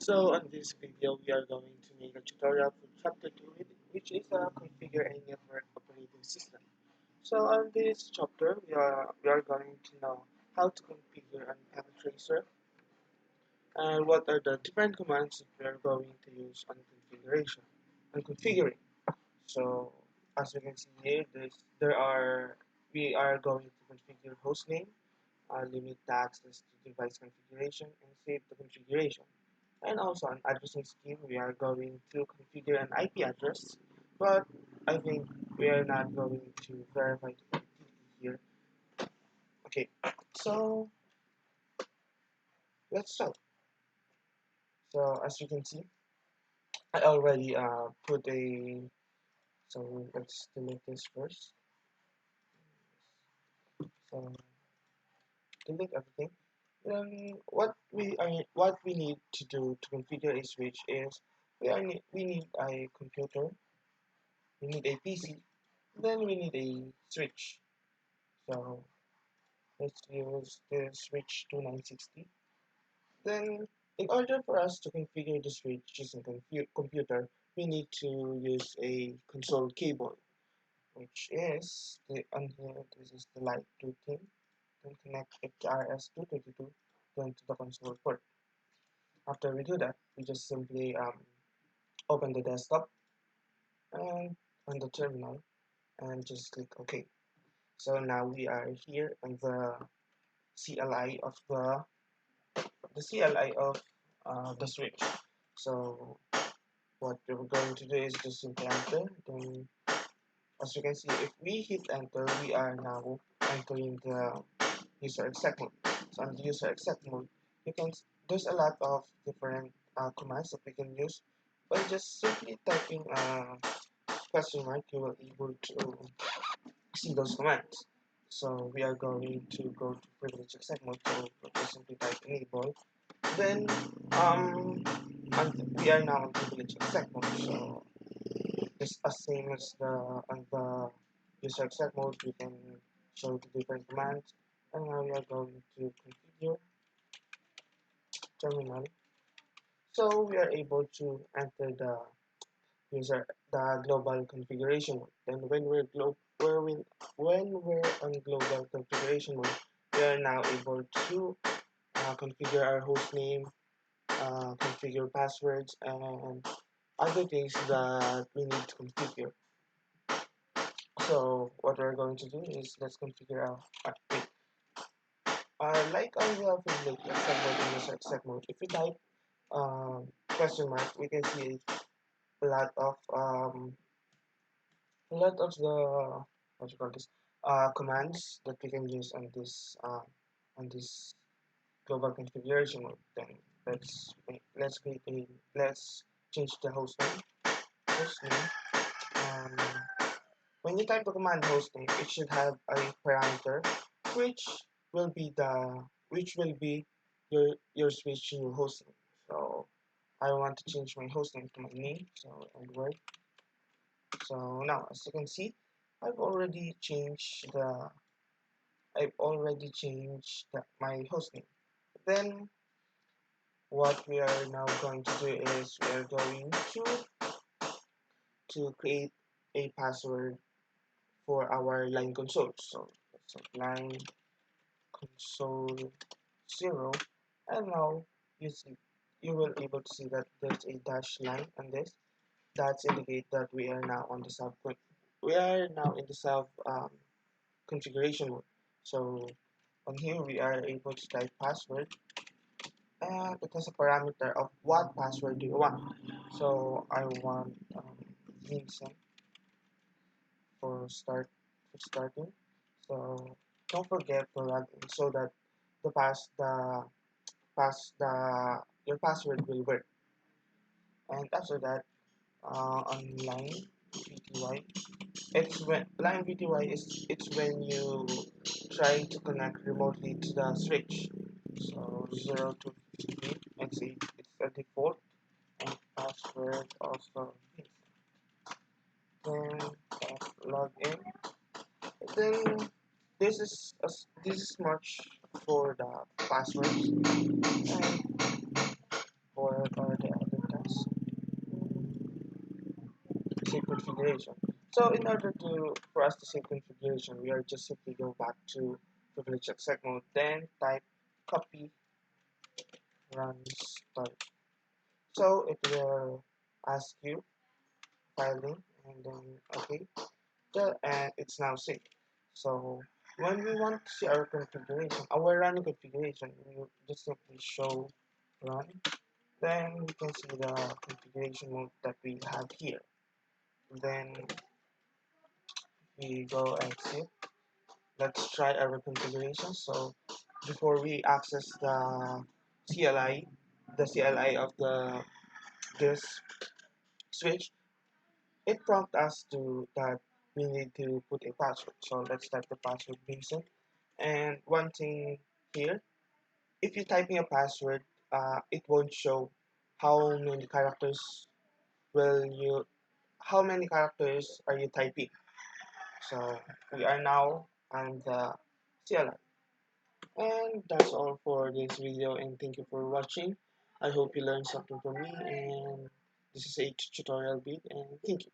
So on this video, we are going to make a tutorial for chapter 2, which is configure a network operating system. So on this chapter, we are going to know how to configure an packet tracer and what are the different commands that we are going to use on configuration and configuring. So as you can see here, there are we are going to configure hostname, limit the access to device configuration, and save the configuration. And also on addressing scheme, we are going to configure an IP address, but I think we are not going to verify the connectivity here. Okay, so let's start. So as you can see, I already put a, so let's delete this first. So delete everything. Then what we need to do to configure a switch is we need a computer, we need a PC, then we need a switch. So let's use the switch 2960. Then in order for us to configure the switch using computer, we need to use a console cable, which is the on here. This is the light 2 pin. Then connect HRS232 then to the console port. After we do that, we just simply open the desktop and on the terminal and just click OK. So now we are here on the CLI of the switch. So what we're going to do is just simply enter. Then as you can see, if we hit enter, we are now entering the user exec mode. So on the user exec mode, you can there's a lot of different commands that we can use. By just simply typing question mark, you will be able to see those commands. So we are going to go to privilege exec mode. So we'll just simply type enable. Then we are now on privilege exec mode. So it's the same as the on the user exec mode. We can show the different commands. And now we are going to configure terminal. So we are able to enter the global configuration mode. Then when we're on global configuration mode, we are now able to configure our host name, configure passwords, and other things that we need to configure. So what we're going to do is let's configure like on the privilege exec mode and user exec mode. If we type question mark, we can see a lot of the what you call this commands that we can use on this global configuration mode. Then let's change the host name. Host name. Um, when you type the command host name, it should have a parameter which which will be your switch new host name. So I want to change my host name to my name. So Edward. So now as you can see, I've already changed my host name. Then what we are now going to do is we are going to create a password for our line console. So let's say line console 0, and now you will able to see that there's a dash line on this. That's indicate that we are now on the sub configuration mode. So on here we are able to type password, and it has a parameter of what password do you want. So I want Vincent for starting. So don't forget to log in so that the your password will work. And after that, on line VTY, it's when you try to connect remotely to the switch. So 0 to 15, it's a default, and password also. Then log in. Then this is much for the passwords, and for save configuration. So in order for us to save configuration, we are just simply go back to privilege exec mode, then type copy run start. So it will ask you filing and then okay, and it's now saved. So when we want to see our configuration, our running configuration, we will just simply show run. Then we can see the configuration mode that we have here. Then we go exit. Let's try our configuration. So before we access CLI, the CLI of this switch, it prompts us to that we need to put a password. So let's type the password Vincent. And one thing here, if you're typing a password, it won't show how many characters will you how many characters are you typing. So we are now on the CLI. And that's all for this video, and thank you for watching. I hope you learned something from me, and this is a tutorial bit, and thank you.